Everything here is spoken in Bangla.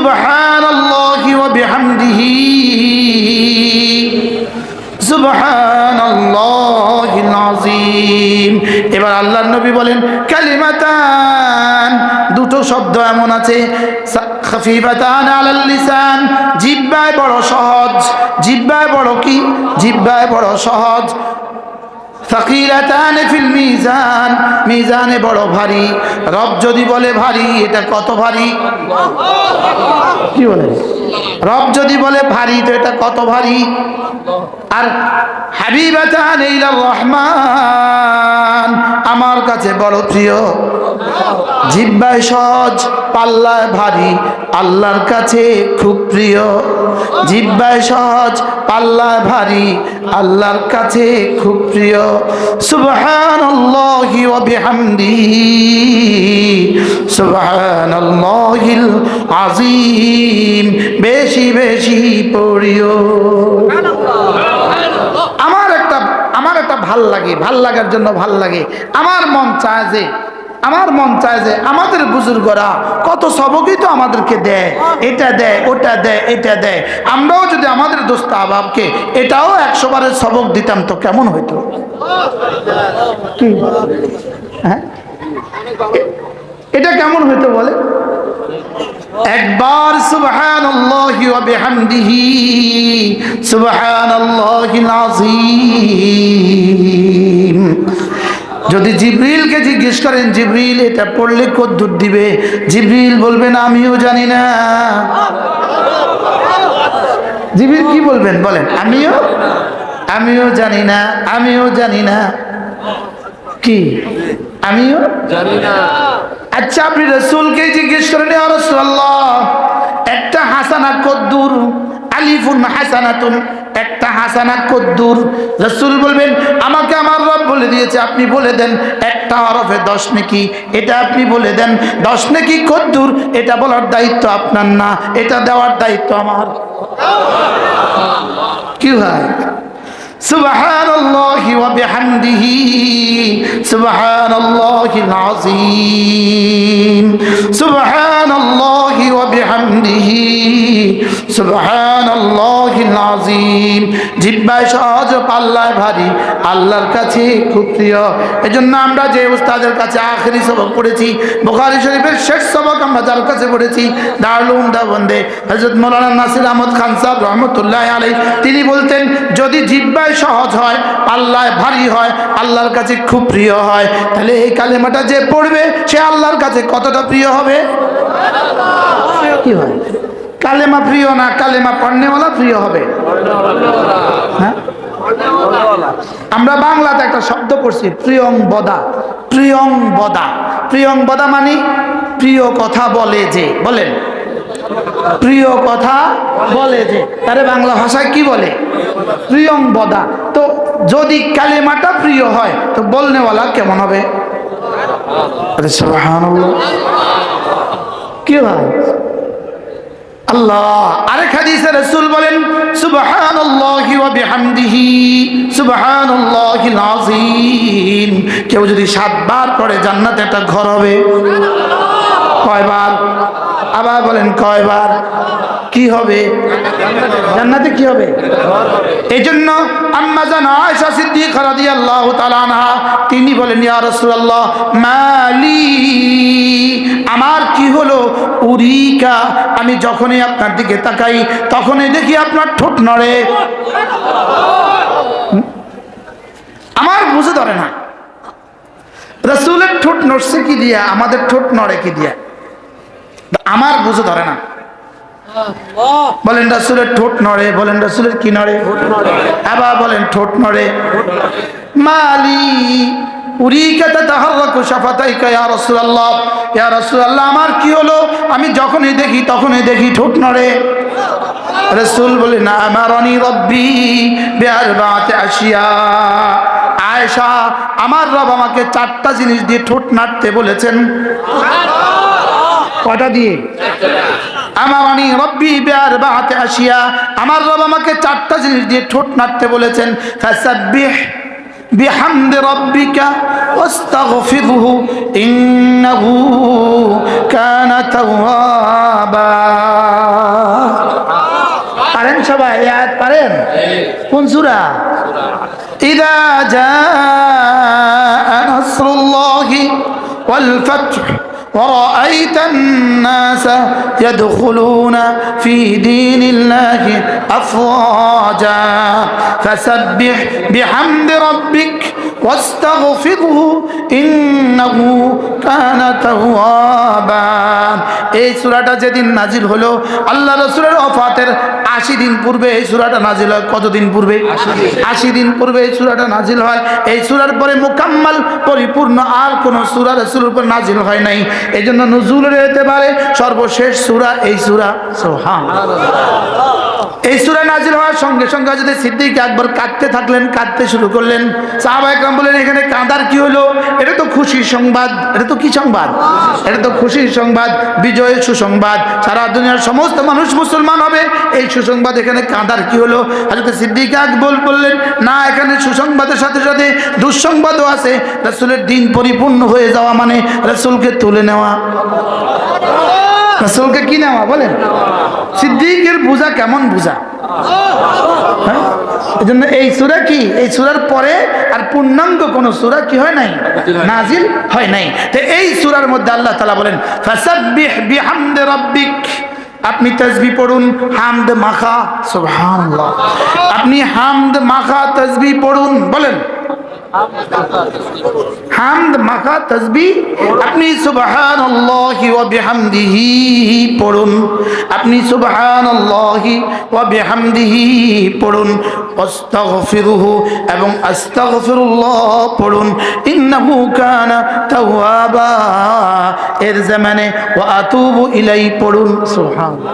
সুবহানাল্লাহি ওয়া বিহামদিহি সুবহানাল্লাহিল আযীম। এবার আল্লাহর নবী বলেন কালিমাতান, দুটো শব্দ এমন আছে খাফিফাতান আলাল লিসান, জিহ্বায় বড় সহজ, জিহ্বায় বড় কি, জিহ্বায় বড় সহজ। সাকিলাতান ফিল মিজান, মিজানে বড় ভারী। রব যদি বলে ভারী, এটা কত ভারী? কি বলে? রব যদি বলে ভারী, তো এটা কত ভারী? আর হাবিবাতান ইলার রহমান, আমার কাছে বড় প্রিয়। জিহ্বায় সহজ, পাল্লায় ভারী, আল্লাহর কাছে খুব প্রিয়। জিহ্বায় সহজ, পাল্লায় ভারী, আল্লাহর কাছে খুব প্রিয়। সুবহানাল্লাহি ওয়া বিহামদিহি সুবহানাল্লাহিল আযীম। বেশি বেশি পড়িও। আমার একটা ভাল লাগে, ভাল লাগার জন্য ভাল লাগে। আমার মন চায় যে আমাদের বুজুর্গরা কত সবকই তো আমাদেরকে দেয়, এটা দেয়, ওটা দেয়, এটা দেয়। আমরাও যদি আমাদের দোস্ত আহবাবকে এটাও 100 বারের সবক দিতাম তো কেমন হইতো? কি হ্যাঁ, এটা কেমন হইতো বলে? একবার সুবহানাল্লাহি ওয়া বিহামদিহি সুবহানাল্লাহিল আযীম। যদি জিবরিলকে জিজ্ঞেস করেন জিবরিল এটা পড়লে কদ্দুর দিবে, জিবরিল বলবেন আমিও জানি না। জিবরিল কি বলবেন বলেন? আমিও জানি না, আমিও জানি না। কি আমিও জানি না? আচ্ছা আপনি রাসূলকে জিজ্ঞেস করেন ইয়া রাসূলুল্লাহ একটা হাসানা কদ্দুর? আলিফুন হাসানাতুন, একটা হাসানা কদ্দুর? রাসূল বলবেন আমাকে আমার রব বলে দিয়েছে, আপনি বলে দেন একটা হরফে 10 নেকি, এটা আপনি বলে দেন 10 নেকি কদ্দুর। এটা বলার দায়িত্ব আপনার না, এটা দেওয়ার দায়িত্ব আমার। কি হয়? সুবহানাল্লাহি ওয়া বিহামদিহি সুবহানাল্লাহিল আযীম সুবহানাল্লাহি ওয়া বিহামদিহি সুবহানাল্লাহিল আযীম। জিহ্বায় সহজ, পাল্লায় ভারী, আল্লাহর কাছে খুব প্রিয়। এজন্য আমরা যে উস্তাদের কাছে আখেরি সবক পড়েছি, বুখারী শরীফের শেষ সবক আমরা যার কাছে পড়েছি, দারুল উলুম দেওবন্দে হযরত মাওলানা নাসির আহমদ খান সাহেব রহমাতুল্লাহি আলাইহি, তিনি বলতেন যদি জিহ্বায় সহজ হয়, পাল্লায় ভারী হয়, আল্লাহর কাছে খুব প্রিয় হয়, তাহলে এই কালেমাটা যে পড়বে সে আল্লাহর কাছে কতটা প্রিয় হবে? কি হয়? কালেমা প্রিয় না, কালেমা পড়নেওয়ালা প্রিয় হবে। হ্যাঁ, আমরা বাংলাতে একটা শব্দ পড়ছি প্রিয়ংবদা। প্রিয়ংবদা, প্রিয়ংবদা মানে প্রিয় কথা বলে যে, বলেন প্রিয় কথা বলে যে, তারে বাংলা ভাষায় কি বলে? প্রিয়ংবদা। তো যদি কালেমাটা প্রিয় হয় তো বলনেওয়ালা কেমন হবে? সুবহানাল্লাহ। কি হয়? আল্লাহ। আরেক হাদিসে রাসূল বলেন সুবহানাল্লাহি ওয়া বিহামদিহি সুবহানাল্লাহিল আযীম। কেউ যদি 7 বার পড়ে জান্নাতে একটা ঘর হবে। কয়বার? আবার বলেন কয়বার? কি হবে? জান্নাতে কি হবে? এইজন্য আম্মা জান আয়েশা সিদ্দিকা রাদিয়াল্লাহু তাআলা আনহা তিনি বলেন ইয়া রাসূলুল্লাহ মালি, আমার কি হলো? উরিকা, আমি যখনই আপনার দিকে তাকাই তখনই দেখি আপনার ঠোঁট নড়ে। আমার বুঝে ধরে না রাসূলের ঠোঁট নড়ছে কি দিয়া, আমাদের ঠোঁট নড়ে কি দিয়া, আমার বুঝে ধরে না। বলেন রাসূলের ঠোঁট নড়ে, বলেন রাসূলের কি নড়ে? আবার বলেন ঠোঁট নড়ে। মালি উরিকা তাতাহাররাকু শাফাতাইকা ইয়া রাসূলুল্লাহ, ইয়া রাসূলুল্লাহ আমার কি হলো? আমি যখনই দেখি তখনই দেখি ঠোঁট নড়ে। রাসূল বলেন আমারানি রাব্বি বিআরবাতি আশিয়া, আয়েশা আমার রব আমাকে 4টা জিনিস দিয়ে ঠোঁট নাড়তে বলেছেন। কয়টা দিয়ে? আমারানি রাব্বি বিআরবাতি আশিয়া, আমার রব আমাকে 4টা জিনিস দিয়ে ঠোঁট নাড়তে বলেছেন। ফাসাব্বিহ বিহামদি রাব্বিকা ওয়াস্তাগফিরহু ইন্নাহু কানা তাওয়াবা। পারেন সবাই? আয়াত পারেন? কোন সূরা? ইযা জাআ নাসরুল্লাহি ওয়াল ফাতহু ورأيت الناس يدخلون في دين الله أفواجا فسبح بحمد ربك واستغفره إنه كان توابا। এই সূরাটা যেদিন নাজিল হলো আল্লাহ রাসূলের ওফাতের 80 দিন পূর্বে এই সূরাটা নাজিল হয়। কতদিন পূর্বে? 80 দিন পূর্বে এই সূরাটা নাজিল হয়। এই সূরার পরে মুকাম্মাল পরিপূর্ণ আর কোন সূরা রাসূলের উপর নাজিল হয় নাই। এই জন্য নুজুলের এতেবারে সর্বশেষ সূরা এই সূরা। সুবহানাল্লাহ। এই সূরা নাজিল হওয়ার সঙ্গে সঙ্গে যদি সিদ্দিক আকবর কাঁদতে থাকলেন, কাঁদতে শুরু করলেন। সাহাবায়ে কেরাম বললেন এখানে কাঁদার কি হলো? এটা তো খুশির সংবাদ। এটা তো কি সংবাদ? এটা তো খুশির সংবাদ, বিজয়ের সুসংবাদ। সারা দুনিয়ার সমস্ত মানুষ মুসলমান হবে, এই সুসংবাদ। এখানে কাঁদার কি হলো? হযরত সিদ্দিক আকবর বললেন না, এখানে সুসংবাদের সাথে সাথে দুঃসংবাদও আছে। রাসূলের দ্বীন পরিপূর্ণ হয়ে যাওয়া মানে রাসূলকে তুলে নেওয়া। রাসূলকে কি নেওয়া বলেন? সিদ্দিকের বুঝা কেমন বুঝা? এজন্য এই সূরা কি, এই সূরার পরে আর পূর্ণাঙ্গ কোন সূরা কি হয় নাই, নাজিল হয় নাই। তো এই সূরার মধ্যে আল্লাহ তাআলা বলেন ফাসাব্বিহ বিহামদি রাব্বিক, আপনি তাসবিহ পড়ুন, হামদ মাখা। সুবহানাল্লাহ। আপনি হামদ মাখা তাসবিহ পড়ুন। বলেন হামদ মাখা তাসবিহ। আপনি সুবহানাল্লাহি ওয়া বিহামদিহি পড়ুন। আপনি সুবহানাল্লাহি ওয়া বিহামদিহি পড়ুন। আস্তাগফিরুহু এবং আস্তাগফিরুল্লাহ পড়ুন। ইন্নাহু কানা তাওয়াবা, এর জামানে ওয়া আতুবু ইলাইহি পড়ুন। সুবহানাল্লাহ।